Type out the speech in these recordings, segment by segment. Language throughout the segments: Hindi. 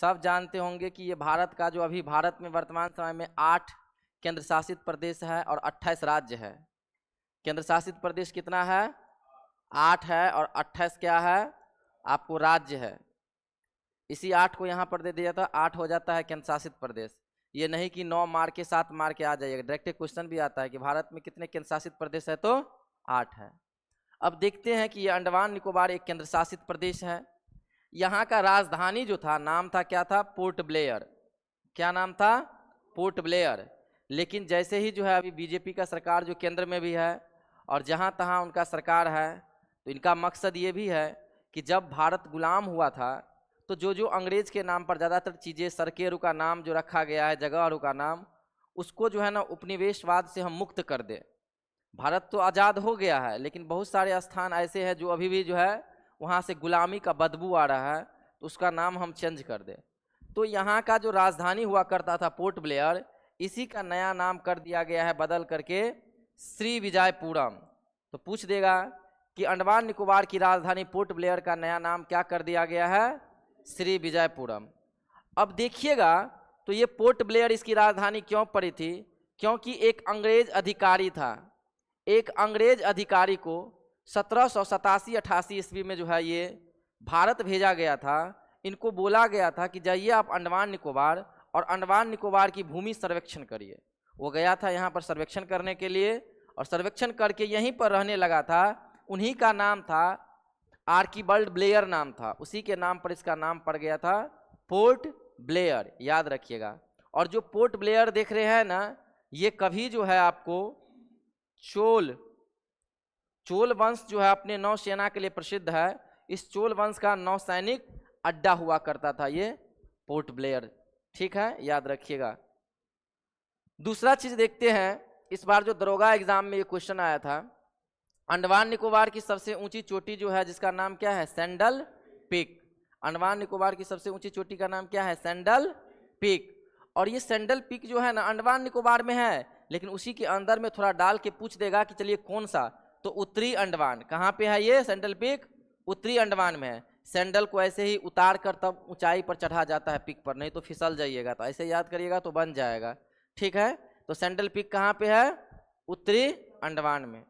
सब जानते होंगे कि ये भारत का जो अभी भारत में वर्तमान समय में 8 केंद्र शासित प्रदेश है और 28 राज्य है। केंद्र शासित प्रदेश कितना है? 8 है और 28 क्या है? आपको राज्य है। इसी 8 को यहाँ पर दे दिया था, 8 हो जाता है केंद्र शासित प्रदेश। ये नहीं कि 9 मार के 7 मार के आ जाइएगा, डायरेक्ट क्वेश्चन भी आता है कि भारत में कितने केंद्र शासित प्रदेश है, तो 8 है। अब देखते हैं कि ये अंडमान निकोबार एक केंद्र शासित प्रदेश है। यहाँ का राजधानी जो था, नाम था क्या था? Port Blair. क्या नाम था? Port Blair. लेकिन जैसे ही जो है अभी बीजेपी का सरकार जो केंद्र में भी है और जहाँ तहाँ उनका सरकार है, तो इनका मकसद ये भी है कि जब भारत गुलाम हुआ था तो जो जो अंग्रेज के नाम पर ज़्यादातर चीज़ें, सड़कें का नाम जो रखा गया है, जगह का नाम, उसको जो है ना उपनिवेशवाद से हम मुक्त कर दें। भारत तो आज़ाद हो गया है, लेकिन बहुत सारे स्थान ऐसे हैं जो अभी भी जो है वहाँ से गुलामी का बदबू आ रहा है, तो उसका नाम हम चेंज कर दें। तो यहाँ का जो राजधानी हुआ करता था पोर्ट ब्लेयर, इसी का नया नाम कर दिया गया है बदल करके श्री विजयपुरम। तो पूछ देगा कि अंडमान निकोबार की राजधानी पोर्ट ब्लेयर का नया नाम क्या कर दिया गया है? श्री विजयपुरम। अब देखिएगा तो ये पोर्ट ब्लेयर इसकी राजधानी क्यों पड़ी थी? क्योंकि एक अंग्रेज अधिकारी था, एक अंग्रेज अधिकारी को 1787-88 ईस्वी में जो है ये भारत भेजा गया था। इनको बोला गया था कि जाइए आप अंडमान निकोबार और अंडमान निकोबार की भूमि सर्वेक्षण करिए। वो गया था यहाँ पर सर्वेक्षण करने के लिए और सर्वेक्षण करके यहीं पर रहने लगा था। उन्हीं का नाम था आर्किबल्ड ब्लेयर नाम था, उसी के नाम पर इसका नाम पड़ गया था पोर्ट ब्लेयर, याद रखिएगा। और जो पोर्ट ब्लेयर देख रहे हैं ना, ये कभी जो है आपको चोल वंश जो है अपने नौसेना के लिए प्रसिद्ध है। इस चोल वंश का नौसैनिक अड्डा हुआ करता था ये पोर्ट ब्लेयर, ठीक है, याद रखिएगा। दूसरा चीज देखते हैं, इस बार जो दरोगा एग्जाम में ये क्वेश्चन आया था, अंडमान निकोबार की सबसे ऊंची चोटी जो है जिसका नाम क्या है? Sandal peak. अंडमान निकोबार की सबसे ऊंची चोटी का नाम क्या है? Sandal peak. और ये सैंडल पीक जो है ना अंडमान निकोबार में है, लेकिन उसी के अंदर में थोड़ा डाल के पूछ देगा कि चलिए कौन सा, तो उत्तरी अंडमान। कहाँ पे है ये सैंडल पीक? उत्तरी अंडमान में है। सैंडल को ऐसे ही उतार कर तब ऊंचाई पर चढ़ा जाता है पीक पर, नहीं तो फिसल जाइएगा, तो ऐसे याद करिएगा तो बन जाएगा, ठीक है। तो सैंडल पीक कहाँ पे है? उत्तरी अंडमान में।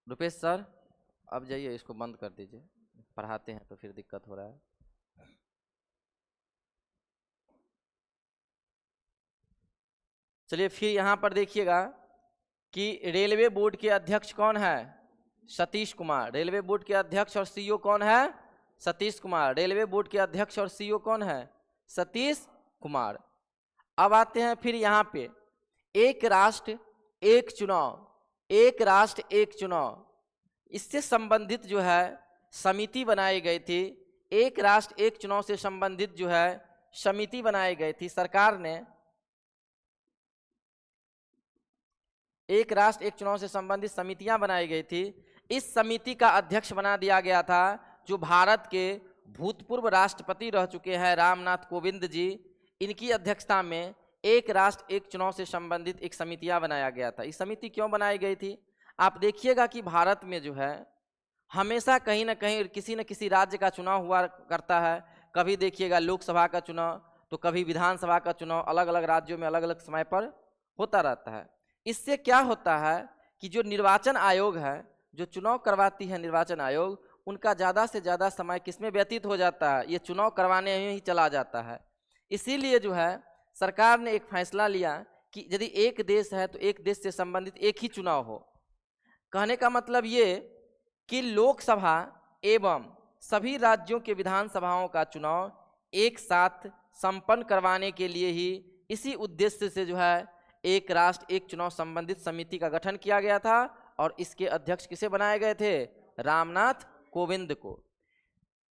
रुपेश सर अब जाइए, इसको बंद कर दीजिए, पढ़ाते हैं तो फिर दिक्कत हो रहा है। चलिए फिर यहाँ पर देखिएगा कि रेलवे बोर्ड के अध्यक्ष कौन है? सतीश कुमार। रेलवे बोर्ड के अध्यक्ष और सीईओ कौन है? सतीश कुमार। रेलवे बोर्ड के अध्यक्ष और सीईओ कौन है? सतीश कुमार। अब आते हैं फिर यहाँ पे एक राष्ट्र एक चुनाव, एक राष्ट्र एक चुनाव, इससे संबंधित जो है समिति बनाई गई थी। एक राष्ट्र एक चुनाव से संबंधित जो है समिति बनाई गई थी, सरकार ने एक राष्ट्र एक चुनाव से संबंधित समितियां बनाई गई थी। इस समिति का अध्यक्ष बना दिया गया था जो भारत के भूतपूर्व राष्ट्रपति रह चुके हैं रामनाथ कोविंद जी। इनकी अध्यक्षता में एक राष्ट्र एक चुनाव से संबंधित एक समितियां बनाया गया था। इस समिति क्यों बनाई गई थी? आप देखिएगा कि भारत में जो है हमेशा कहीं ना कहीं किसी न किसी राज्य का चुनाव हुआ करता है। कभी देखिएगा लोकसभा का चुनाव, तो कभी विधानसभा का चुनाव, अलग अलग राज्यों में अलग अलग समय पर होता रहता है। इससे क्या होता है कि जो निर्वाचन आयोग है, जो चुनाव करवाती है निर्वाचन आयोग, उनका ज़्यादा से ज़्यादा समय किसमें व्यतीत हो जाता है? ये चुनाव करवाने में ही चला जाता है। इसीलिए जो है सरकार ने एक फैसला लिया कि यदि एक देश है तो एक देश से संबंधित एक ही चुनाव हो। कहने का मतलब ये कि लोकसभा एवं सभी राज्यों के विधानसभाओं का चुनाव एक साथ संपन्न करवाने के लिए ही, इसी उद्देश्य से जो है एक राष्ट्र एक चुनाव संबंधित समिति का गठन किया गया था। और इसके अध्यक्ष किसे बनाए गए थे? रामनाथ कोविंद को।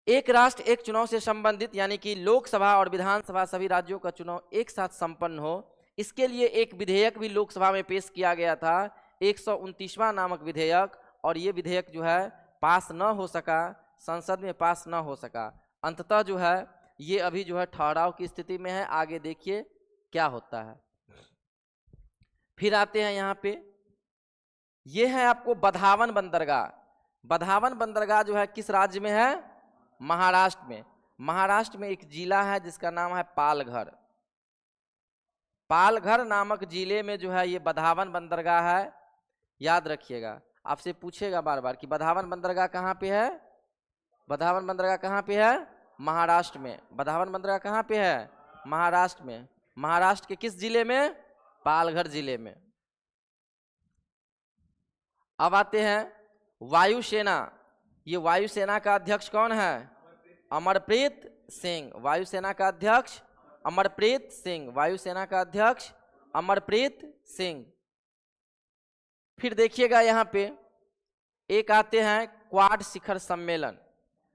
एक राष्ट्र एक चुनाव से संबंधित यानी कि लोकसभा और विधानसभा सभी राज्यों का चुनाव एक साथ संपन्न हो, इसके लिए एक विधेयक भी लोकसभा में पेश किया गया था, 129वां नामक विधेयक। और ये विधेयक जो है पास न हो सका, संसद में पास न हो सका। अंततः जो है ये अभी जो है ठहराव की स्थिति में है। आगे देखिए क्या होता है। फिर आते हैं यहाँ पे, ये है आपको बधावन बंदरगाह। बधावन बंदरगाह जो है किस राज्य में है? महाराष्ट्र में। महाराष्ट्र में एक जिला है जिसका नाम है पालघर। पालघर नामक जिले में जो है ये बधावन बंदरगाह है। याद रखिएगा, आपसे पूछेगा बार बार कि बधावन बंदरगाह कहाँ पे है। बधावन बंदरगाह कहाँ पे है? महाराष्ट्र में। बधावन बंदरगाह कहाँ पे है? महाराष्ट्र में। महाराष्ट्र के किस जिले में? पालघर जिले में। अब आते हैं वायुसेना। ये वायुसेना का अध्यक्ष कौन है? अमरप्रीत सिंह। वायुसेना का अध्यक्ष अमरप्रीत सिंह। वायुसेना का अध्यक्ष अमरप्रीत सिंह। फिर देखिएगा यहाँ पे एक आते हैं क्वाड शिखर सम्मेलन।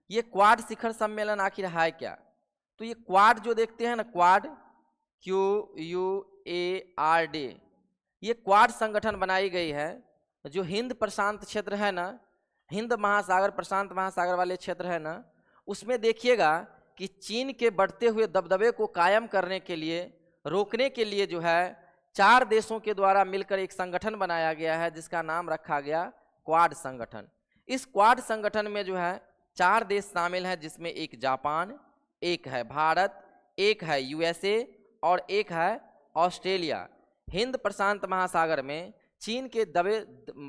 ये क्वाड शिखर सम्मेलन आखिर है क्या? तो ये क्वाड जो देखते हैं ना, क्वाड QUARD, ये क्वाड संगठन बनाई गई है जो हिंद प्रशांत क्षेत्र है ना, हिंद महासागर प्रशांत महासागर वाले क्षेत्र है ना, उसमें देखिएगा कि चीन के बढ़ते हुए दबदबे को कायम करने के लिए, रोकने के लिए जो है 4 देशों के द्वारा मिलकर एक संगठन बनाया गया है जिसका नाम रखा गया क्वाड संगठन। इस क्वाड संगठन में जो है 4 देश शामिल हैं, जिसमें एक जापान, एक है भारत, एक है USA और एक है ऑस्ट्रेलिया। हिंद प्रशांत महासागर में चीन के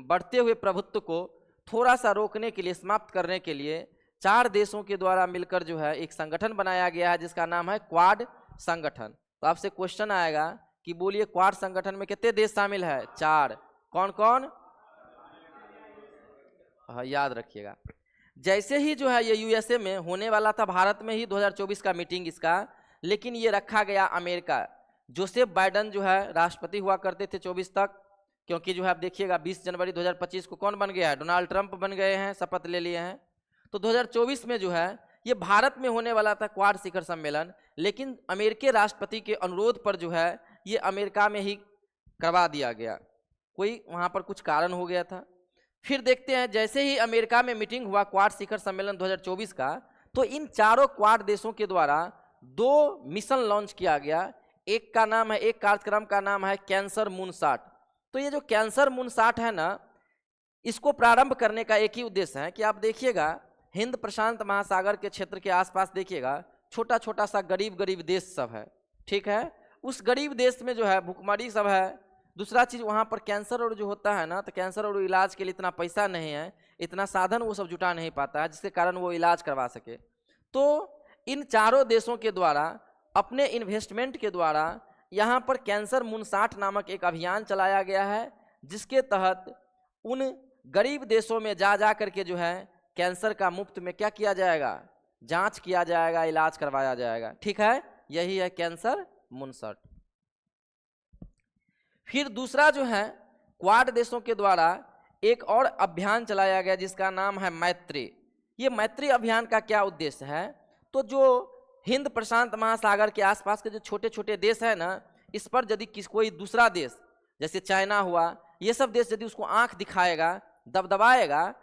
बढ़ते हुए प्रभुत्व को थोड़ा सा रोकने के लिए, समाप्त करने के लिए 4 देशों के द्वारा मिलकर जो है एक संगठन बनाया गया है जिसका नाम है क्वाड संगठन। तो आपसे क्वेश्चन आएगा कि बोलिए क्वाड संगठन में कितने देश शामिल है? 4। कौन कौन? हाँ, याद रखिएगा। जैसे ही जो है ये USA में होने वाला था, भारत में ही 2024 का मीटिंग इसका, लेकिन ये रखा गया अमेरिका। जोसेफ बाइडेन जो है राष्ट्रपति हुआ करते थे 24 तक, क्योंकि जो है आप देखिएगा 20 जनवरी 2025 को कौन बन गया है? डोनाल्ड ट्रंप बन गए हैं, शपथ ले लिए हैं। तो 2024 में जो है ये भारत में होने वाला था क्वाड शिखर सम्मेलन, लेकिन अमेरिकी राष्ट्रपति के अनुरोध पर जो है ये अमेरिका में ही करवा दिया गया। कोई वहाँ पर कुछ कारण हो गया था। फिर देखते हैं जैसे ही अमेरिका में मीटिंग हुआ क्वाड शिखर सम्मेलन 2024 का, तो इन चारों क्वाड देशों के द्वारा 2 मिशन लॉन्च किया गया। एक कार्यक्रम का नाम है कैंसर मूनशॉट। तो ये जो कैंसर मूनशॉट है ना, इसको प्रारंभ करने का एक ही उद्देश्य है कि आप देखिएगा हिंद प्रशांत महासागर के क्षेत्र के आसपास देखिएगा छोटा छोटा सा गरीब देश सब है, ठीक है। उस गरीब देश में जो है भुखमरी सब है। दूसरा चीज़, वहाँ पर कैंसर और जो होता है ना, तो कैंसर और इलाज के लिए इतना पैसा नहीं है, इतना साधन वो सब जुटा नहीं पाता है, जिसके कारण वो इलाज करवा सके। तो इन चारों देशों के द्वारा अपने इन्वेस्टमेंट के द्वारा यहाँ पर कैंसर मूनशॉट नामक एक अभियान चलाया गया है, जिसके तहत उन गरीब देशों में जा करके जो है कैंसर का मुफ्त में क्या किया जाएगा? जांच किया जाएगा, इलाज करवाया जाएगा, ठीक है। यही है कैंसर मूनशॉट। फिर दूसरा जो है क्वाड देशों के द्वारा एक और अभियान चलाया गया जिसका नाम है मैत्री। ये मैत्री अभियान का क्या उद्देश्य है? तो जो हिंद प्रशांत महासागर के आसपास के जो छोटे छोटे देश है ना, इस पर यदि कोई दूसरा देश जैसे चाइना हुआ, ये सब देश यदि उसको आंख दिखाएगा, दबदबाएगा,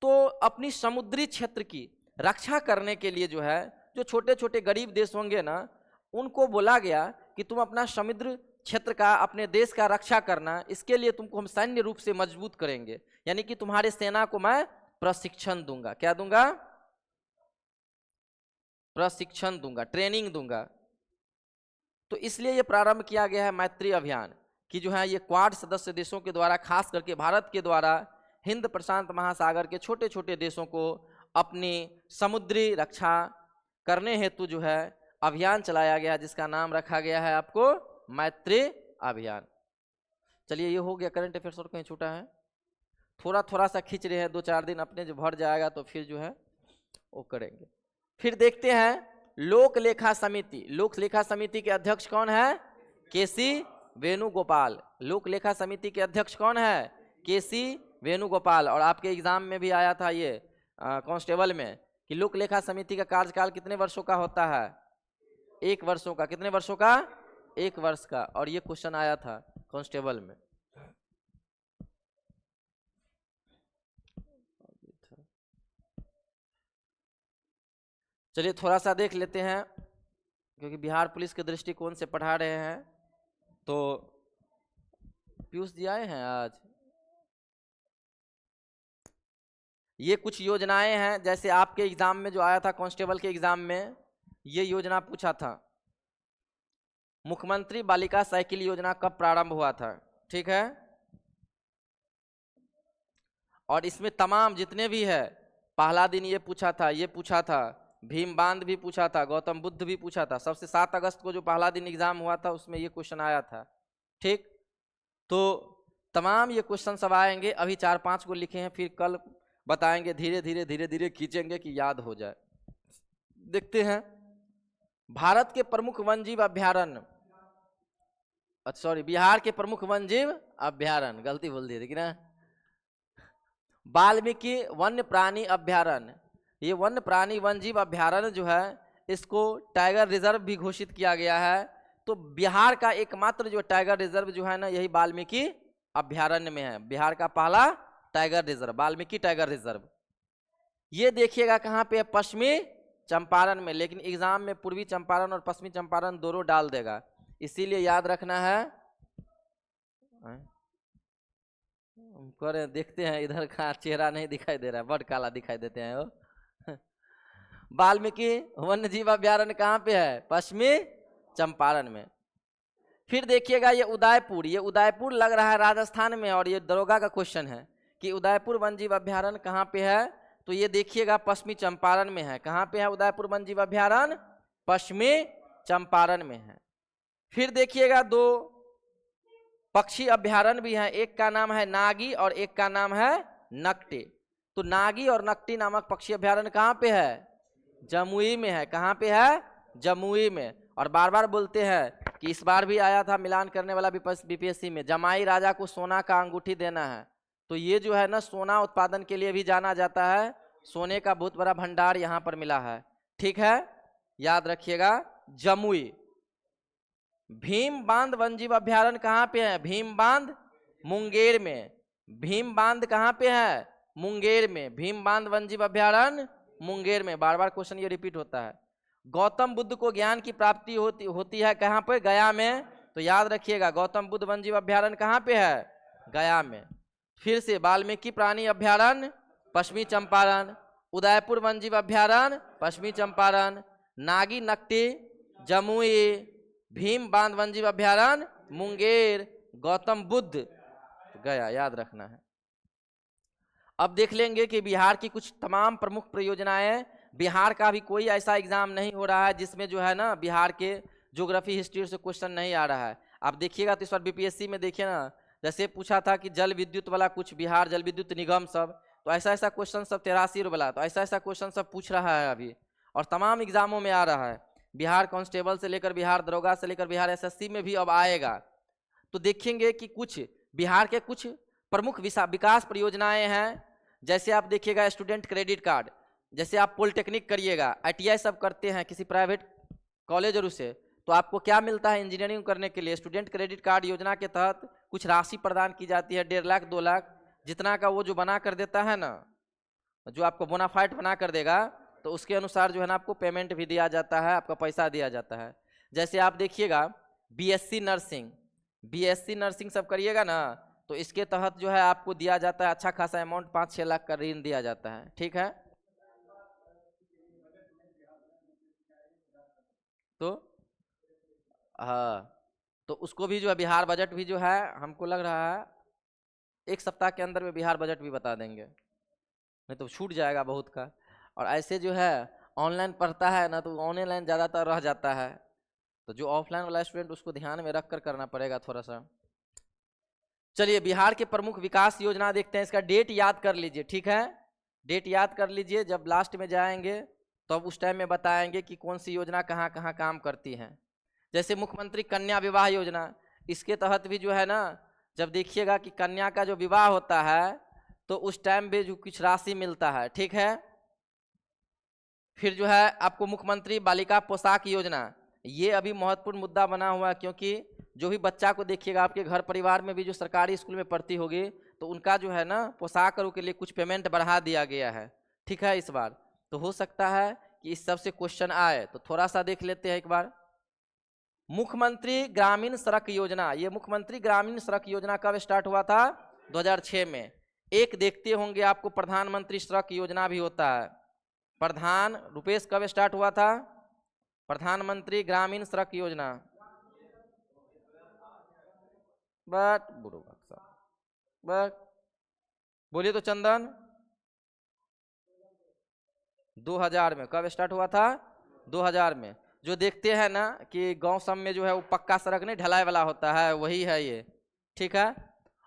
तो अपनी समुद्री क्षेत्र की रक्षा करने के लिए जो है जो छोटे छोटे गरीब देश होंगे ना, उनको बोला गया कि तुम अपना समुद्र क्षेत्र का, अपने देश का रक्षा करना, इसके लिए तुमको हम सैन्य रूप से मजबूत करेंगे, यानी कि तुम्हारे सेना को मैं प्रशिक्षण दूंगा। क्या दूंगा? प्रशिक्षण दूंगा, ट्रेनिंग दूंगा। तो इसलिए ये प्रारंभ किया गया है मैत्री अभियान कि जो है ये क्वाड सदस्य देशों के द्वारा, खास करके भारत के द्वारा हिंद प्रशांत महासागर के छोटे छोटे देशों को अपनी समुद्री रक्षा करने हेतु जो है अभियान चलाया गया, जिसका नाम रखा गया है आपको मैत्री अभियान। चलिए, ये हो गया करंट अफेयर्स। और कहीं छूटा है? थोड़ा थोड़ा सा खींच रहे हैं, 2-4 दिन अपने जो भर जाएगा तो फिर जो है वो करेंगे। फिर देखते हैं लोक लेखा समिति। लोक लेखा समिति के अध्यक्ष कौन है? KC वेणुगोपाल। लोक लेखा समिति के अध्यक्ष कौन है? KC वेणुगोपाल। और आपके एग्जाम में भी आया था ये कांस्टेबल में कि लोक लेखा समिति का कार्यकाल कितने वर्षों का होता है? 1 वर्षों का। कितने वर्षों का? 1 वर्ष का। और ये क्वेश्चन आया था कांस्टेबल में। चलिए थोड़ा सा देख लेते हैं, क्योंकि बिहार पुलिस के दृष्टिकोण से पढ़ा रहे हैं। तो पीयूष जी आए हैं आज। ये कुछ योजनाएं हैं, जैसे आपके एग्जाम में जो आया था कांस्टेबल के एग्जाम में ये योजना पूछा था। मुख्यमंत्री बालिका साइकिल योजना कब प्रारंभ हुआ था? ठीक है, और इसमें तमाम जितने भी है, पहला दिन ये पूछा था, ये पूछा था, भीम बांध भी पूछा था, गौतम बुद्ध भी पूछा था। सबसे 7 अगस्त को जो पहला दिन एग्जाम हुआ था उसमें ये क्वेश्चन आया था। ठीक, तो तमाम ये क्वेश्चन सब आएंगे। अभी 4-5 को लिखे हैं, फिर कल बताएंगे, धीरे धीरे धीरे धीरे खींचेंगे कि याद हो जाए। देखते हैं, भारत के प्रमुख वन्यजीव अभ्यारण्य, सॉरी, बिहार के प्रमुख वन्यजीव अभ्यारण्य, गलती बोल दी थी ना। वाल्मीकि वन्य प्राणी अभ्यारण्य, ये वन्य प्राणी वन्यजीव अभ्यारण्य जो है इसको टाइगर रिजर्व भी घोषित किया गया है। तो बिहार का एकमात्र जो टाइगर रिजर्व जो है ना, यही वाल्मीकि अभ्यारण्य में है। बिहार का पहला tiger reserve Valmiki tiger reserve. ये देखिएगा कहाँ पे है? पश्चिमी चंपारण में। लेकिन एग्जाम में पूर्वी चंपारण और पश्चिमी चंपारण दोनों डाल देगा, इसीलिए याद रखना है। करे देखते हैं इधर का चेहरा नहीं दिखाई दे रहा है, बड़ काला दिखाई देते हैं वो। वाल्मीकि वन्यजीव अभ्यारण्य कहाँ पे है? पश्चिमी चंपारण में। फिर देखिएगा ये उदयपुर लग रहा है राजस्थान में, और ये दरोगा का क्वेश्चन है कि उदयपुर वन्यजीव अभ्यारण्य कहाँ पे है? तो ये देखिएगा पश्चिमी चंपारण में है। कहाँ पे है उदयपुर वन्यजीव अभ्यारण्य? पश्चिमी चंपारण में है। फिर देखिएगा 2 पक्षी अभ्यारण्य भी हैं, एक का नाम है नागी और एक का नाम है नकटी। तो नागी और नकटी नामक पक्षी अभ्यारण्य कहाँ पे है? जमुई में है। कहाँ पे है? जमुई में। और बार बार बोलते हैं कि इस बार भी आया था मिलान करने वाला बीपीएससी में, जमाई राजा को सोना का अंगूठी देना है। तो ये जो है ना, सोना उत्पादन के लिए भी जाना जाता है, सोने का बहुत बड़ा भंडार यहाँ पर मिला है। ठीक है, याद रखिएगा, जमुई। भीम बांध वन्यजीव अभ्यारण्य कहाँ पे है? भीम बांध मुंगेर में। भीम बांध कहाँ पे है? मुंगेर में। भीम बांध वन्यजीव अभ्यारण्य मुंगेर में। बार बार क्वेश्चन ये रिपीट होता है। गौतम बुद्ध को ज्ञान की प्राप्ति होती है कहाँ पर? गया में। तो याद रखिएगा, गौतम बुद्ध वन्यजीव अभ्यारण्य कहाँ पे है? गया में। फिर से वाल्मीकि प्राणी अभ्यारण्य पश्चिमी चंपारण, उदयपुर वन्यजीव अभ्यारण्य पश्चिमी चंपारण, नागी नकटी जमुई, भीम बांध वन्यजीव अभ्यारण्य मुंगेर, गौतम बुद्ध गया। याद रखना है। अब देख लेंगे कि बिहार की कुछ तमाम प्रमुख परियोजनाएं। बिहार का भी कोई ऐसा एग्जाम नहीं हो रहा है जिसमें जो है ना बिहार के ज्योग्राफी हिस्ट्री से क्वेश्चन नहीं आ रहा है। आप देखिएगा तो इस बार बीपीएससी में देखिए ना, जैसे पूछा था कि जल विद्युत वाला कुछ, बिहार जल विद्युत निगम सब, तो ऐसा ऐसा क्वेश्चन सब 83 वाला, तो ऐसा ऐसा क्वेश्चन सब पूछ रहा है अभी, और तमाम एग्जामों में आ रहा है। बिहार कांस्टेबल से लेकर बिहार दरोगा से लेकर बिहार एसएससी में भी अब आएगा। तो देखेंगे कि कुछ बिहार के कुछ प्रमुख विकास परियोजनाएं हैं। जैसे आप देखिएगा स्टूडेंट क्रेडिट कार्ड, जैसे आप पॉलिटेक्निक करिएगा, ITI सब करते हैं किसी प्राइवेट कॉलेज और उससे, तो आपको क्या मिलता है? इंजीनियरिंग करने के लिए स्टूडेंट क्रेडिट कार्ड योजना के तहत कुछ राशि प्रदान की जाती है, 1.5 लाख 2 लाख जितना का वो जो बना कर देता है ना, जो आपको बोनाफाइड बना कर देगा, तो उसके अनुसार जो है ना आपको पेमेंट भी दिया जाता है, आपका पैसा दिया जाता है। जैसे आप देखिएगा BSc नर्सिंग सब करिएगा ना, तो इसके तहत जो है आपको दिया जाता है अच्छा खासा अमाउंट, 5-6 लाख का ऋण दिया जाता है। ठीक है, तो हाँ, तो उसको भी जो है बिहार बजट भी जो है, हमको लग रहा है 1 सप्ताह के अंदर में बिहार बजट भी बता देंगे, नहीं तो छूट जाएगा बहुत का। और ऐसे जो है ऑनलाइन पढ़ता है ना, तो ऑनलाइन ज़्यादातर रह जाता है, तो जो ऑफलाइन वाला स्टूडेंट उसको ध्यान में रख कर करना पड़ेगा थोड़ा सा। चलिए बिहार के प्रमुख विकास योजना देखते हैं, इसका डेट याद कर लीजिए। ठीक है, डेट याद कर लीजिए, जब लास्ट में जाएंगे तो अब उस टाइम में बताएंगे कि कौन सी योजना कहाँ कहाँ काम करती है। जैसे मुख्यमंत्री कन्या विवाह योजना, इसके तहत भी जो है ना, जब देखिएगा कि कन्या का जो विवाह होता है तो उस टाइम पे जो कुछ राशि मिलता है। ठीक है, फिर जो है आपको मुख्यमंत्री बालिका पोशाक योजना, ये अभी महत्वपूर्ण मुद्दा बना हुआ है, क्योंकि जो भी बच्चा को देखिएगा आपके घर परिवार में भी जो सरकारी स्कूल में पढ़ती होगी, तो उनका जो है ना पोशाक के लिए कुछ पेमेंट बढ़ा दिया गया है। ठीक है, इस बार तो हो सकता है कि इस सब से क्वेश्चन आए, तो थोड़ा सा देख लेते हैं एक बार। मुख्यमंत्री ग्रामीण सड़क योजना, ये मुख्यमंत्री ग्रामीण सड़क योजना कब स्टार्ट हुआ था? 2006 में। एक देखते होंगे आपको प्रधानमंत्री सड़क योजना भी होता है। प्रधान रुपेश कब स्टार्ट हुआ था? प्रधानमंत्री ग्रामीण सड़क योजना। बट बुढ़ो बट बोलिए तो चंदन। 2000 में। कब स्टार्ट हुआ था? 2000 में। जो देखते हैं ना कि गांव सब में जो है वो पक्का सड़क नहीं ढलाई वाला होता है, वही है ये, ठीक है।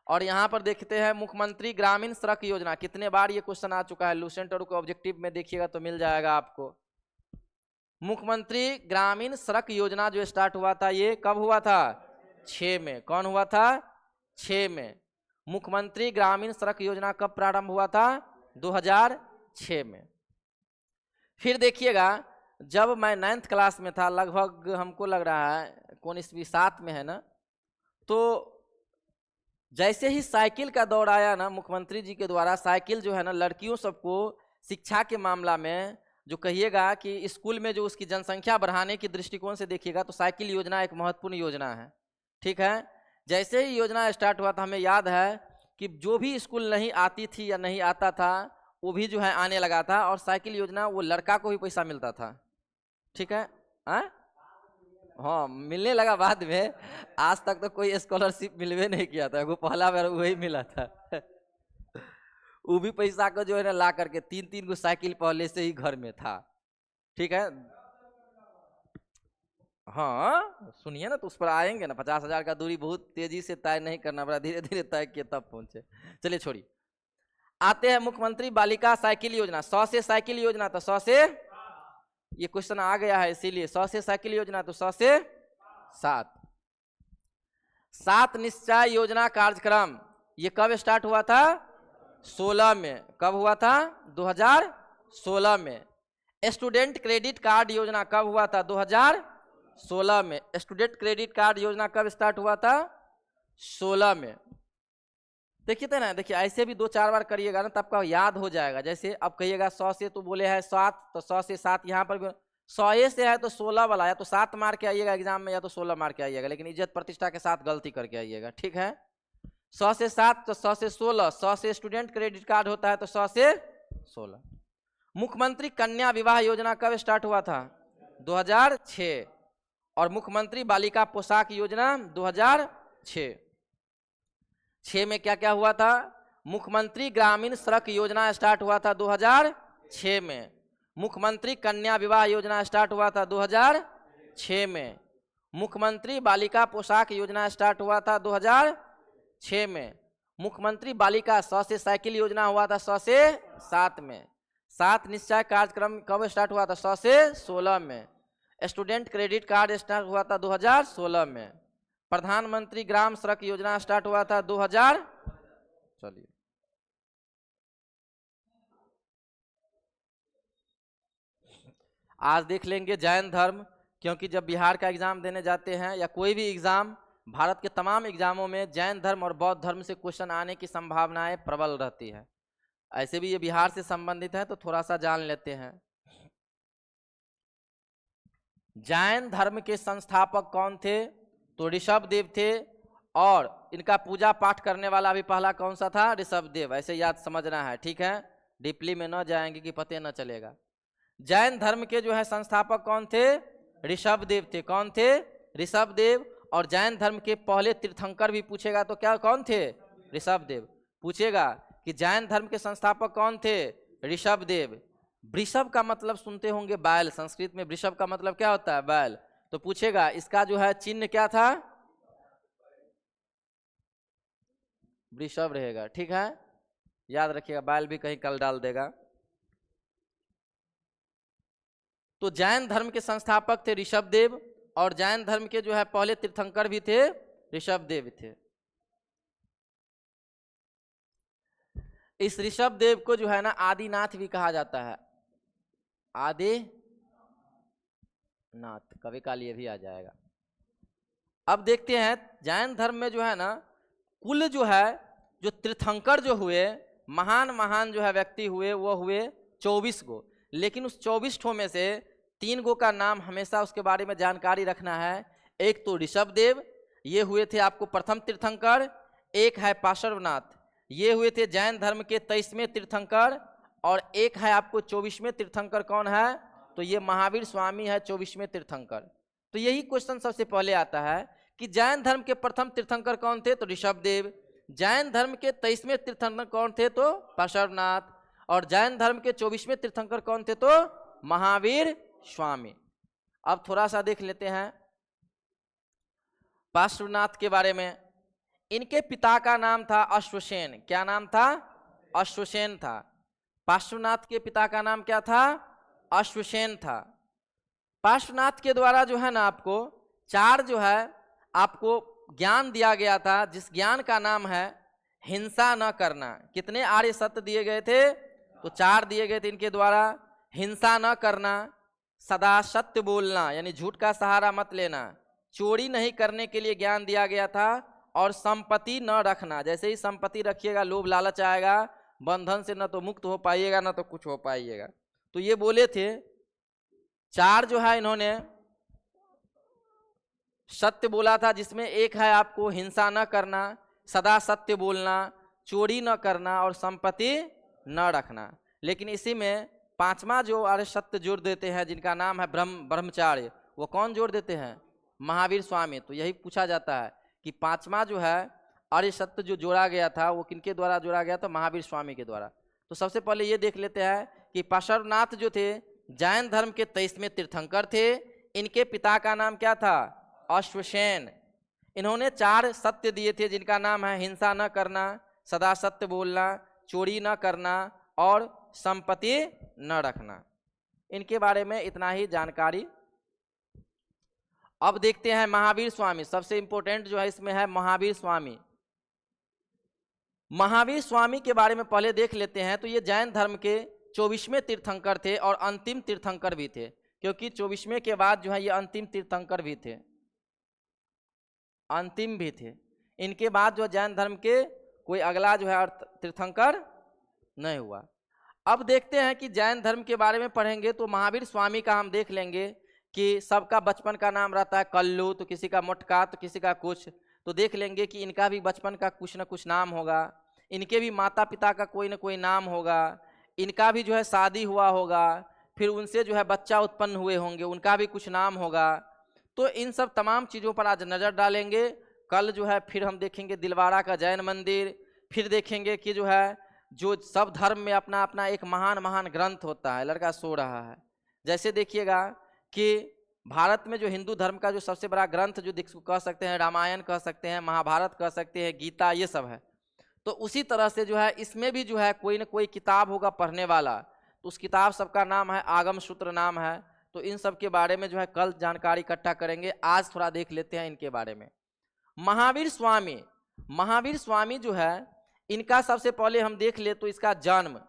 और यहाँ पर देखते हैं मुख्यमंत्री ग्रामीण सड़क योजना, कितने बार ये क्वेश्चन आ चुका है, लूसेंट और ऑब्जेक्टिव में देखिएगा तो मिल जाएगा आपको। मुख्यमंत्री ग्रामीण सड़क योजना जो स्टार्ट हुआ था ये कब हुआ था? 6 में। कौन हुआ था? 6 में। मुख्यमंत्री ग्रामीण सड़क योजना कब प्रारंभ हुआ था? 2006 में। फिर देखिएगा, जब मैं 9th क्लास में था, लगभग हमको लग रहा है कौन ईस्वी 7 में है ना, तो जैसे ही साइकिल का दौर आया ना, मुख्यमंत्री जी के द्वारा साइकिल जो है ना लड़कियों सबको शिक्षा के मामला में जो कहिएगा कि स्कूल में जो उसकी जनसंख्या बढ़ाने की दृष्टिकोण से देखिएगा तो साइकिल योजना एक महत्वपूर्ण योजना है, ठीक है। जैसे ही योजना स्टार्ट हुआ था, हमें याद है कि जो भी स्कूल नहीं आती थी या नहीं आता था वो भी जो है आने लगा था, और साइकिल योजना वो लड़का को भी पैसा मिलता था, ठीक है। हाँ मिलने लगा बाद में, आज तक तो कोई स्कॉलरशिप मिलवे नहीं किया था, वो पहला बार वही मिला था। वो भी पैसा को जो है ना ला करके 3-3 गो साइकिल पहले से ही घर में था, ठीक है। हाँ सुनिए ना, तो उस पर आएंगे ना। 50,000 का दूरी बहुत तेजी से तय नहीं करना पड़ा, धीरे धीरे तय किए तब पहुंचे। चलिए छोड़िए, आते हैं मुख्यमंत्री बालिका साइकिल योजना। 100 से साइकिल योजना तो 100 से, ये क्वेश्चन आ गया है इसीलिए, 100 से साइकिल योजना तो 100 से 7। 7 निश्चय योजना कार्यक्रम ये कब स्टार्ट हुआ था? 16 में। कब हुआ था? 2016 में। स्टूडेंट क्रेडिट कार्ड योजना कब हुआ था? 2016 में। स्टूडेंट क्रेडिट कार्ड योजना कब स्टार्ट हुआ था? 16 में। देखिए तो ना, देखिए ऐसे भी 2-4 बार करिएगा ना तब का याद हो जाएगा। जैसे अब कहिएगा 100 से तो बोले है 7, तो 100 से 7 यहाँ पर भी 100 से है तो 16 वाला, या तो 7 मार के आइएगा एग्जाम में या तो 16 मार के आइएगा, लेकिन इज्जत प्रतिष्ठा के साथ गलती करके आइएगा, ठीक है। 100 से 7 तो 100 से 16, 100 से स्टूडेंट क्रेडिट कार्ड होता है तो 100 से 16। मुख्यमंत्री कन्या विवाह योजना कब स्टार्ट हुआ था? 2006। और मुख्यमंत्री बालिका पोशाक योजना 2006। 6 में क्या क्या हुआ था? मुख्यमंत्री ग्रामीण सड़क योजना स्टार्ट हुआ था 2006 में। मुख्यमंत्री कन्या विवाह योजना स्टार्ट हुआ था 2006 में। मुख्यमंत्री बालिका पोशाक योजना स्टार्ट हुआ था 2006 में। मुख्यमंत्री बालिका 100 से साइकिल योजना हुआ था 100 से 7 में। 7 निश्चय कार्यक्रम कब स्टार्ट हुआ था? 100 से 16 में। स्टूडेंट क्रेडिट कार्ड स्टार्ट हुआ था 2016 में। प्रधानमंत्री ग्राम सड़क योजना स्टार्ट हुआ था 2000। चलिए आज देख लेंगे जैन धर्म, क्योंकि जब बिहार का एग्जाम देने जाते हैं या कोई भी एग्जाम, भारत के तमाम एग्जामों में जैन धर्म और बौद्ध धर्म से क्वेश्चन आने की संभावनाएं प्रबल रहती है। ऐसे भी ये बिहार से संबंधित है तो थोड़ा सा जान लेते हैं। जैन धर्म के संस्थापक कौन थे? तो ऋषभदेव थे, और इनका पूजा पाठ करने वाला भी पहला कौन सा था? ऋषभदेव। ऐसे याद समझना है, ठीक है, डीपली में न जाएंगे कि पते न चलेगा। जैन धर्म के जो है संस्थापक कौन थे? ऋषभदेव थे। कौन थे? ऋषभदेव। और जैन धर्म के पहले तीर्थंकर भी पूछेगा तो क्या कौन थे? ऋषभदेव। पूछेगा कि जैन धर्म के संस्थापक कौन थे? ऋषभदेव। वृषभ का मतलब सुनते होंगे बैल, संस्कृत में वृषभ का मतलब क्या होता है? बैल। तो पूछेगा इसका जो है चिन्ह क्या था? वृषभ रहेगा, ठीक है, याद रखिएगा, बैल भी कहीं कल डाल देगा। तो जैन धर्म के संस्थापक थे ऋषभदेव, और जैन धर्म के जो है पहले तीर्थंकर भी थे ऋषभदेव थे। इस ऋषभदेव को जो है ना आदिनाथ भी कहा जाता है। आदिनाथ कभी काल ये भी आ जाएगा। अब देखते हैं जैन धर्म में जो है ना कुल जो है जो तीर्थंकर जो हुए, महान महान जो है व्यक्ति हुए, वो हुए 24 गो। लेकिन उस 24 ठो में से 3 गो का नाम हमेशा उसके बारे में जानकारी रखना है। एक तो ऋषभदेव, ये हुए थे आपको प्रथम तीर्थंकर। एक है पार्श्वनाथ, ये हुए थे जैन धर्म के 23वें तीर्थंकर। और एक है आपको 24वें तीर्थंकर, कौन है? तो ये महावीर स्वामी है 24वें तीर्थंकर। तो यही क्वेश्चन सबसे पहले आता है कि जैन धर्म के प्रथम तीर्थंकर कौन थे, तो ऋषभदेव। जैन धर्म के 23वें तीर्थंकर कौन थे, तो पार्श्वनाथ। और जैन धर्म के 24वें तीर्थंकर कौन थे, तो महावीर स्वामी। अब थोड़ा सा देख लेते हैं पार्श्वनाथ के बारे में। इनके पिता का नाम था अश्वसेन। क्या नाम था, अश्वसेन था। पार्श्वनाथ के पिता का नाम क्या था, अश्वसेन था। पार्श्वनाथ के द्वारा जो है ना आपको 4 जो है आपको ज्ञान दिया गया था, जिस ज्ञान का नाम है हिंसा न करना। कितने आर्य सत्य दिए गए थे, तो 4 दिए गए थे इनके द्वारा। हिंसा न करना, सदा सत्य बोलना यानी झूठ का सहारा मत लेना, चोरी नहीं करने के लिए ज्ञान दिया गया था, और संपत्ति न रखना। जैसे ही संपत्ति रखिएगा लोभ लालच आएगा, बंधन से न तो मुक्त हो पाइएगा न तो कुछ हो पाइएगा। तो ये बोले थे 4 जो है इन्होंने सत्य बोला था, जिसमें एक है आपको हिंसा न करना, सदा सत्य बोलना, चोरी न करना और संपत्ति न रखना। लेकिन इसी में 5वां जो आर्य सत्य जोड़ देते हैं, जिनका नाम है ब्रह्मचार्य, वो कौन जोड़ देते हैं, महावीर स्वामी। तो यही पूछा जाता है कि 5वां जो है आर्य सत्य जो जोड़ा गया था वो किनके द्वारा जोड़ा गया था, महावीर स्वामी के द्वारा। तो सबसे पहले ये देख लेते हैं कि पार्श्वनाथ जो थे जैन धर्म के 23वें तीर्थंकर थे। इनके पिता का नाम क्या था, अश्वसेन। इन्होंने 4 सत्य दिए थे, जिनका नाम है हिंसा न करना, सदा सत्य बोलना, चोरी न करना और संपत्ति न रखना। इनके बारे में इतना ही जानकारी। अब देखते हैं महावीर स्वामी। सबसे इंपॉर्टेंट जो है इसमें है महावीर स्वामी। महावीर स्वामी के बारे में पहले देख लेते हैं। तो ये जैन धर्म के 24वें तीर्थंकर थे और अंतिम तीर्थंकर भी थे, क्योंकि 24वें के बाद जो है ये अंतिम तीर्थंकर भी थे, अंतिम भी थे। इनके बाद जो जैन धर्म के कोई अगला जो है तीर्थंकर नहीं हुआ। अब देखते हैं कि जैन धर्म के बारे में पढ़ेंगे तो महावीर स्वामी का हम देख लेंगे कि सबका बचपन का नाम रहता है कल्लू, तो किसी का मोटका, तो किसी का कुछ। तो देख लेंगे कि इनका भी बचपन का कुछ न कुछ नाम होगा, इनके भी माता पिता का कोई न कोई नाम होगा, इनका भी जो है शादी हुआ होगा, फिर उनसे जो है बच्चा उत्पन्न हुए होंगे, उनका भी कुछ नाम होगा। तो इन सब तमाम चीज़ों पर आज नज़र डालेंगे। कल जो है फिर हम देखेंगे दिलवाड़ा का जैन मंदिर, फिर देखेंगे कि जो है जो सब धर्म में अपना अपना एक महान महान ग्रंथ होता है। लड़का सो रहा है। जैसे देखिएगा कि भारत में जो हिंदू धर्म का जो सबसे बड़ा ग्रंथ जो कह सकते हैं, रामायण कह सकते हैं, महाभारत कह सकते हैं, गीता, ये सब है। तो उसी तरह से जो है इसमें भी जो है कोई न कोई किताब होगा पढ़ने वाला। तो उस किताब सबका नाम है आगम सूत्र नाम है। तो इन सब के बारे में जो है कल जानकारी इकट्ठा करेंगे। आज थोड़ा देख लेते हैं इनके बारे में। महावीर स्वामी, महावीर स्वामी जो है इनका सबसे पहले हम देख ले तो इसका जन्म,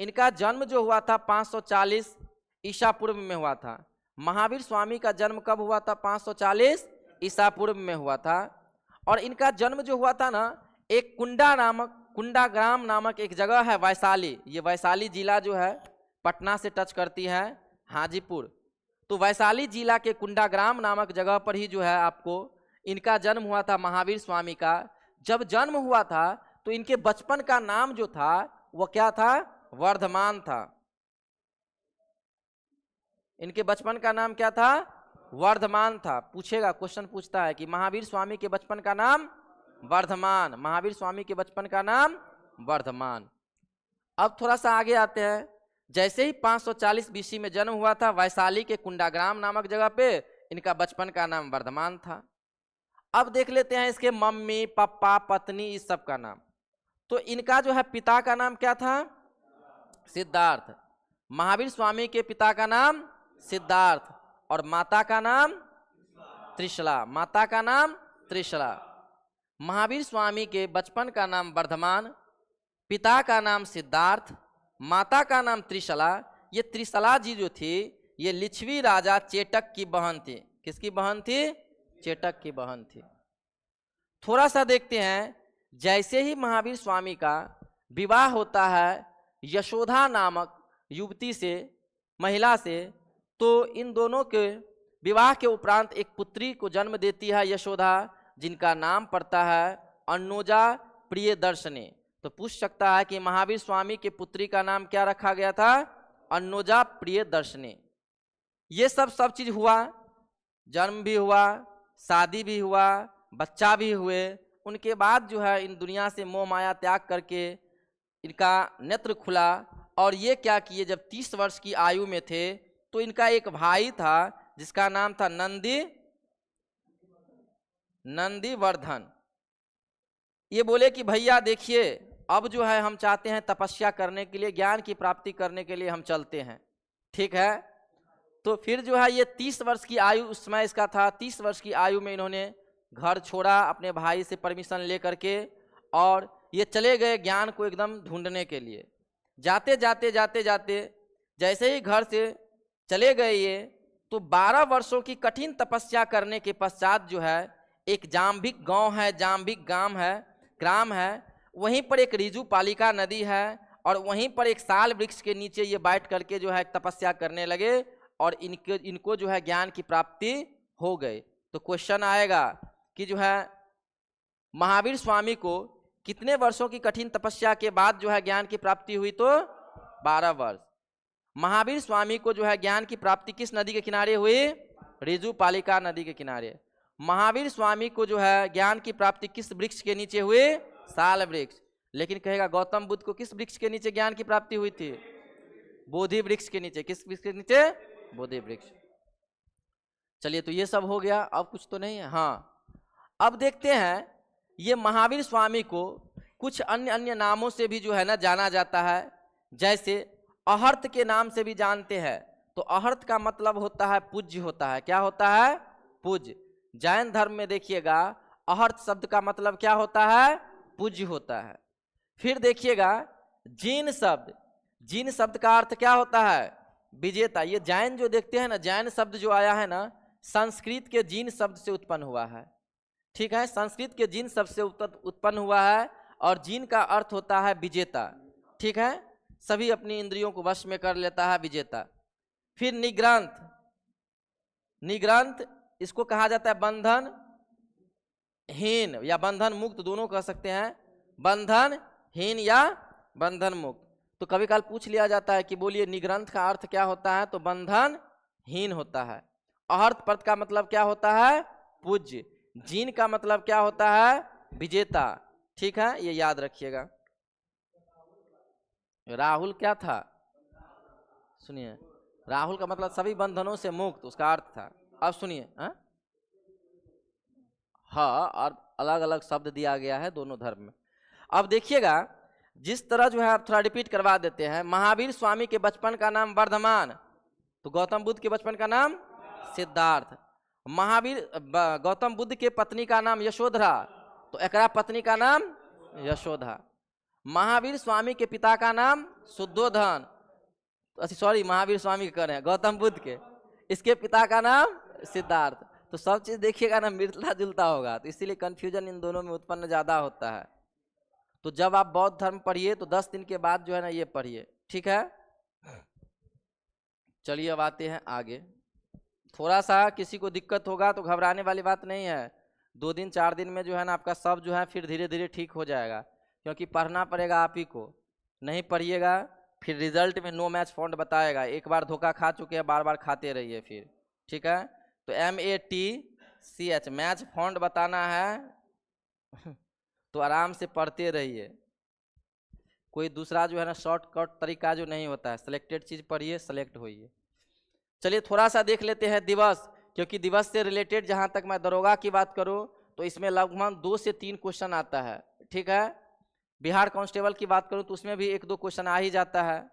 इनका जन्म जो हुआ था 540 ईसा पूर्व में हुआ था। महावीर स्वामी का जन्म कब हुआ था, 540 ईसा पूर्व में हुआ था। और इनका जन्म जो हुआ था ना, एक कुंडा ग्राम नामक एक जगह है वैशाली। ये वैशाली जिला जो है पटना से टच करती है हाजीपुर। तो वैशाली जिला के कुंडा ग्राम नामक जगह पर ही जो है आपको इनका जन्म हुआ था महावीर स्वामी का। जब जन्म हुआ था तो इनके बचपन का नाम जो था वो क्या था, वर्धमान था। इनके बचपन का नाम क्या था, वर्धमान था। पूछेगा, क्वेश्चन पूछता है कि महावीर स्वामी के बचपन का नाम वर्धमान, महावीर स्वामी के बचपन का नाम वर्धमान। अब थोड़ा सा आगे आते हैं। जैसे ही 540 बीसी में जन्म हुआ था वैशाली के कुंडाग्राम नामक जगह पे, इनका बचपन का नाम वर्धमान था। अब देख लेते हैं इसके मम्मी पापा पत्नी इस सब का नाम। तो इनका जो है पिता का नाम क्या था, सिद्धार्थ। महावीर स्वामी के पिता का नाम सिद्धार्थ और माता का नाम त्रिशला, माता का नाम त्रिशला। महावीर स्वामी के बचपन का नाम वर्धमान, पिता का नाम सिद्धार्थ, माता का नाम त्रिशला। ये त्रिशला जी जो थी ये लिच्छवी राजा चेटक की बहन थी। किसकी बहन थी, चेटक की बहन थी। थोड़ा सा देखते हैं, जैसे ही महावीर स्वामी का विवाह होता है यशोदा नामक युवती से, महिला से, तो इन दोनों के विवाह के उपरांत एक पुत्री को जन्म देती है यशोदा, जिनका नाम पड़ता है अन्नोजा प्रियदर्शनी। तो पूछ सकता है कि महावीर स्वामी के पुत्री का नाम क्या रखा गया था, अन्नोजा प्रियदर्शनी। ये सब चीज हुआ, जन्म भी हुआ, शादी भी हुआ, बच्चा भी हुए। उनके बाद जो है इन दुनिया से मोह माया त्याग करके इनका नेत्र खुला और ये क्या किए, जब 30 वर्ष की आयु में थे तो इनका एक भाई था जिसका नाम था नंदीवर्धन। ये बोले कि भैया देखिए, अब जो है हम चाहते हैं तपस्या करने के लिए, ज्ञान की प्राप्ति करने के लिए हम चलते हैं, ठीक है। तो फिर जो है ये 30 वर्ष की आयु उस समय इसका था, 30 वर्ष की आयु में इन्होंने घर छोड़ा अपने भाई से परमिशन ले करके और ये चले गए ज्ञान को एकदम ढूंढने के लिए। जाते जाते जैसे ही घर से चले गए ये, तो 12 वर्षों की कठिन तपस्या करने के पश्चात जो है एक जाम्भिक गांव है, जाम्भिक ग्राम है, वहीं पर एक ऋजु पालिका नदी है और वहीं पर एक साल वृक्ष के नीचे ये बैठ करके जो है तपस्या करने लगे और इनको जो है ज्ञान की प्राप्ति हो गई। तो क्वेश्चन आएगा कि जो है महावीर स्वामी को कितने वर्षों की कठिन तपस्या के बाद जो है ज्ञान की प्राप्ति हुई, तो 12 वर्ष। महावीर स्वामी को जो है ज्ञान की प्राप्ति किस नदी के किनारे हुई, ऋजु पालिका नदी के किनारे। महावीर स्वामी को जो है ज्ञान की प्राप्ति किस वृक्ष के नीचे हुई, साल वृक्ष। लेकिन कहेगा गौतम बुद्ध को किस वृक्ष के नीचे ज्ञान की प्राप्ति हुई थी, बोधि वृक्ष के नीचे। किस वृक्ष के नीचे, बोधि वृक्ष। चलिए तो ये सब हो गया, अब कुछ तो नहीं है। हाँ, अब देखते हैं ये महावीर स्वामी को कुछ अन्य नामों से भी जो है ना जाना जाता है, जैसे अहर्त के नाम से भी जानते हैं। तो अहर्त का मतलब होता है पूज्य होता है। क्या होता है, पूज्य। जैन धर्म में देखिएगा अहर्त शब्द का मतलब क्या होता है, पूज्य होता है। फिर देखिएगा जीन शब्द का अर्थ क्या होता है, विजेता। ये जैन जो देखते हैं ना, जैन शब्द जो आया है ना, संस्कृत के जीन शब्द से उत्पन्न हुआ है, ठीक है। संस्कृत के जीन शब्द से उत्पन्न हुआ है और जीन का अर्थ होता है विजेता, ठीक है। सभी अपनी इंद्रियों को वश में कर लेता है, विजेता। फिर निग्रंथ इसको कहा जाता है बंधन हीन या बंधन मुक्त, दोनों कह सकते हैं, बंधन हीन या बंधन मुक्त। तो कभी काल पूछ लिया जाता है कि बोलिए निग्रंथ का अर्थ क्या होता है, तो बंधन हीन होता है। अहर्त पद का मतलब क्या होता है, पूज्य। जीन का मतलब क्या होता है, विजेता, ठीक है, ये याद रखिएगा। राहुल क्या था, सुनिए, राहुल का मतलब सभी बंधनों से मुक्त, उसका अर्थ था। अब सुनिए, हाँ, और अलग अलग शब्द दिया गया है दोनों धर्म में। अब देखिएगा जिस तरह जो है आप थोड़ा रिपीट करवा देते हैं। महावीर स्वामी के बचपन का नाम वर्धमान, तो गौतम बुद्ध के बचपन का नाम सिद्धार्थ। गौतम बुद्ध के पत्नी का नाम यशोधरा, तो एकरा पत्नी का नाम यशोधा। महावीर स्वामी के पिता का नाम शुद्धोधन, सॉरी महावीर स्वामी के कह रहे हैं, गौतम बुद्ध के, इसके पिता का नाम सिद्धार्थ। तो सब चीज देखिएगा ना मिलता जुलता होगा, तो इसीलिए कंफ्यूजन इन दोनों में उत्पन्न ज्यादा होता है। तो जब आप बौद्ध धर्म पढ़िए तो 10 दिन के बाद जो है ना ये पढ़िए, ठीक है। चलिए अब आते हैं आगे। थोड़ा सा किसी को दिक्कत होगा तो घबराने वाली बात नहीं है, 2 दिन 4 दिन में जो है ना आपका सब जो है फिर धीरे धीरे ठीक हो जाएगा, क्योंकि पढ़ना पड़ेगा आप ही को। नहीं पढ़िएगा फिर रिजल्ट में नो मैच फाउंड बताएगा। एक बार धोखा खा चुके हैं, बार बार खाते रहिए फिर, ठीक है। तो MATCH मैच फाउंड बताना है तो आराम से पढ़ते रहिए। कोई दूसरा जो है ना शॉर्टकट तरीका जो नहीं होता है, सिलेक्टेड चीज पढ़िए, सेलेक्ट होइए। चलिए थोड़ा सा देख लेते हैं दिवस, क्योंकि दिवस से रिलेटेड जहां तक मैं दरोगा की बात करूं तो इसमें लगभग 2 से 3 क्वेश्चन आता है, ठीक है। बिहार कांस्टेबल की बात करूं तो उसमें भी 1-2 क्वेश्चन आ ही जाता है।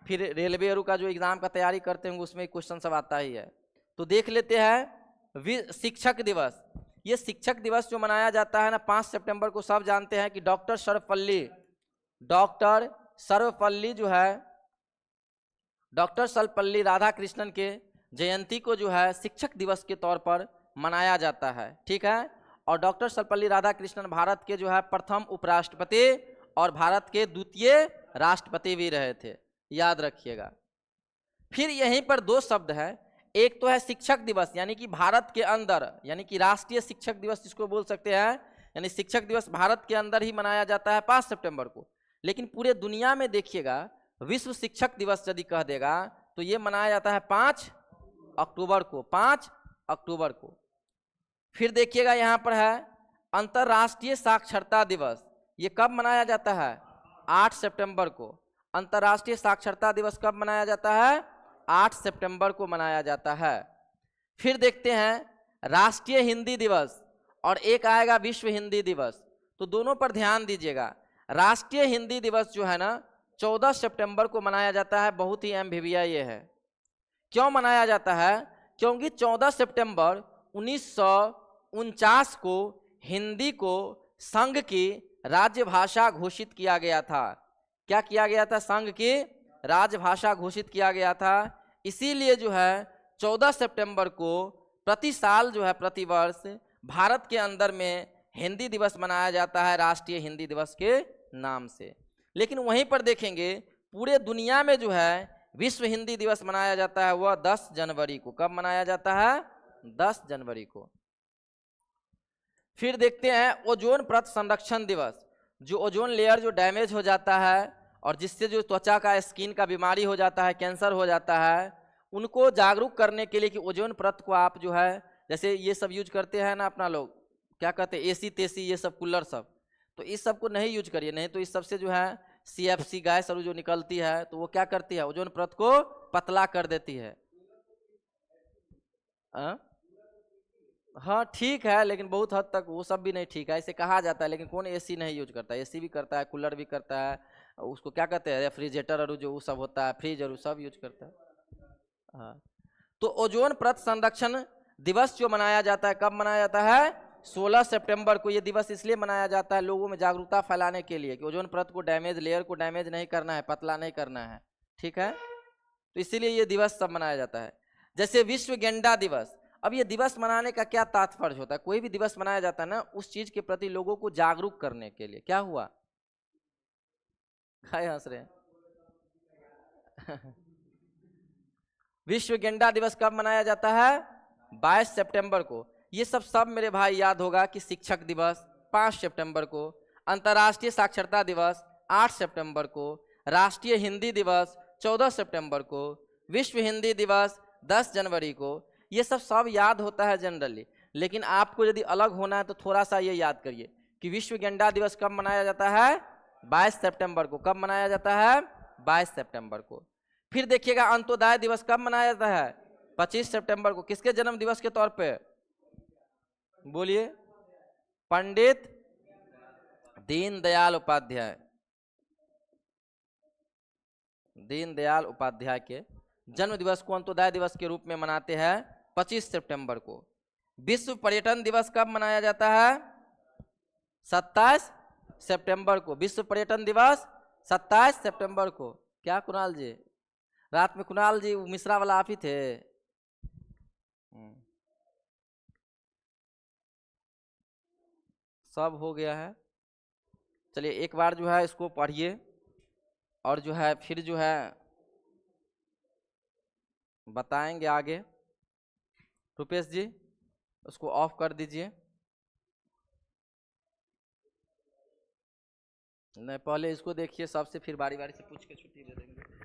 फिर रेलवे का जो एग्जाम का तैयारी करते हैं उसमें क्वेश्चन सब आता ही है। तो देख लेते हैं शिक्षक दिवस। ये शिक्षक दिवस जो मनाया जाता है ना 5 सितंबर को, सब जानते हैं कि डॉक्टर सर्वपल्ली राधाकृष्णन के जयंती को जो है शिक्षक दिवस के तौर पर मनाया जाता है, ठीक है। और डॉक्टर सर्वपल्ली राधाकृष्णन भारत के जो है प्रथम उपराष्ट्रपति और भारत के द्वितीय राष्ट्रपति भी रहे थे, याद रखिएगा। फिर यहीं पर 2 शब्द है, एक तो है शिक्षक दिवस यानी कि भारत के अंदर, यानी कि राष्ट्रीय शिक्षक दिवस जिसको बोल सकते हैं, यानी शिक्षक दिवस भारत के अंदर ही मनाया जाता है 5 सितंबर को। लेकिन पूरे दुनिया में देखिएगा विश्व शिक्षक दिवस यदि कह देगा तो ये मनाया जाता है 5 अक्टूबर को, 5 अक्टूबर को। फिर देखिएगा यहाँ पर है अंतर्राष्ट्रीय साक्षरता दिवस, ये कब मनाया जाता है? 8 सितंबर को। अंतर्राष्ट्रीय साक्षरता दिवस कब मनाया जाता है? 8 सितंबर को मनाया जाता है। फिर देखते हैं राष्ट्रीय हिंदी दिवस और एक आएगा विश्व हिंदी दिवस, तो दोनों पर ध्यान दीजिएगा। राष्ट्रीय हिंदी दिवस जो है ना 14 सितंबर को मनाया जाता है। बहुत ही अहम भैया ये है। क्यों मनाया जाता है? क्योंकि 14 सितंबर 1949 को हिंदी को संघ की राजभाषा घोषित किया गया था। क्या किया गया था? संघ की राजभाषा घोषित किया गया था। इसीलिए जो है 14 सितंबर को प्रति साल जो है प्रतिवर्ष भारत के अंदर में हिंदी दिवस मनाया जाता है राष्ट्रीय हिंदी दिवस के नाम से। लेकिन वहीं पर देखेंगे पूरे दुनिया में जो है विश्व हिंदी दिवस मनाया जाता है वह 10 जनवरी को। कब मनाया जाता है? 10 जनवरी को। फिर देखते हैं ओजोन परत संरक्षण दिवस। जो ओजोन लेयर जो डैमेज हो जाता है और जिससे जो त्वचा का स्किन का बीमारी हो जाता है, कैंसर हो जाता है, उनको जागरूक करने के लिए कि ओजोन परत को आप जो है जैसे ये सब यूज करते हैं ना अपना लोग, क्या कहते हैं एसी तेसी ये सब कूलर सब, तो इस सब को नहीं यूज करिए। नहीं तो इस सब से जो है CFC गैस और जो निकलती है तो वो क्या करती है? ओजोन परत को पतला कर देती है। हाँ ठीक है, लेकिन बहुत हद तक वो सब भी नहीं ठीक है, ऐसे कहा जाता है। लेकिन कौन एसी नहीं यूज करता है? एसी भी करता है, कूलर भी करता है, उसको क्या कहते हैं रेफ्रिजरेटर और जो वो सब होता है, फ्रिज और वो सब यूज करता है। हाँ, तो ओजोन परत संरक्षण दिवस जो मनाया जाता है कब मनाया जाता है? 16 सितंबर को। ये दिवस इसलिए मनाया जाता है लोगों में जागरूकता फैलाने के लिए कि ओजोन परत को डैमेज, लेयर को डैमेज नहीं करना है, पतला नहीं करना है। ठीक है, तो इसीलिए ये दिवस सब मनाया जाता है। जैसे विश्व गेंडा दिवस। अब ये दिवस मनाने का क्या तात्पर्य होता है? कोई भी दिवस मनाया जाता है ना उस चीज के प्रति लोगों को जागरूक करने के लिए। क्या हुआ? हाय हंस रहे हैं। विश्व गेंडा दिवस कब मनाया जाता है? 22 सितंबर को। ये सब मेरे भाई याद होगा कि शिक्षक दिवस 5 सितंबर को, अंतर्राष्ट्रीय साक्षरता दिवस 8 सितंबर को, राष्ट्रीय हिंदी दिवस 14 सितंबर को, विश्व हिंदी दिवस 10 जनवरी को। ये सब याद होता है जनरली। लेकिन आपको यदि अलग होना है तो थोड़ा सा ये याद करिए कि विश्व गेंडा दिवस कब मनाया जाता है? 22 सितंबर को। कब मनाया जाता है? 22 सितंबर को। फिर देखिएगा अंत्योदय दिवस कब मनाया जाता है? 25 सितंबर को। किसके जन्म दिवस के तौर पे? बोलिए। पंडित दीनदयाल उपाध्याय। दीनदयाल उपाध्याय के जन्म दिवस को अंत्योदय दिवस के रूप में मनाते हैं 25 सितंबर को। विश्व पर्यटन दिवस कब मनाया जाता है? 27 सितंबर को। विश्व पर्यटन दिवस 27 सितंबर को। क्या कुणाल जी? रात में कुणाल जी मिश्रा वाला आप ही थे? सब हो गया है। चलिए एक बार जो है इसको पढ़िए और जो है फिर जो है बताएंगे आगे। रुपेश जी उसको ऑफ कर दीजिए। नहीं पहले इसको देखिए सबसे, फिर बारी बारी से पूछ के छुट्टी दे देंगे।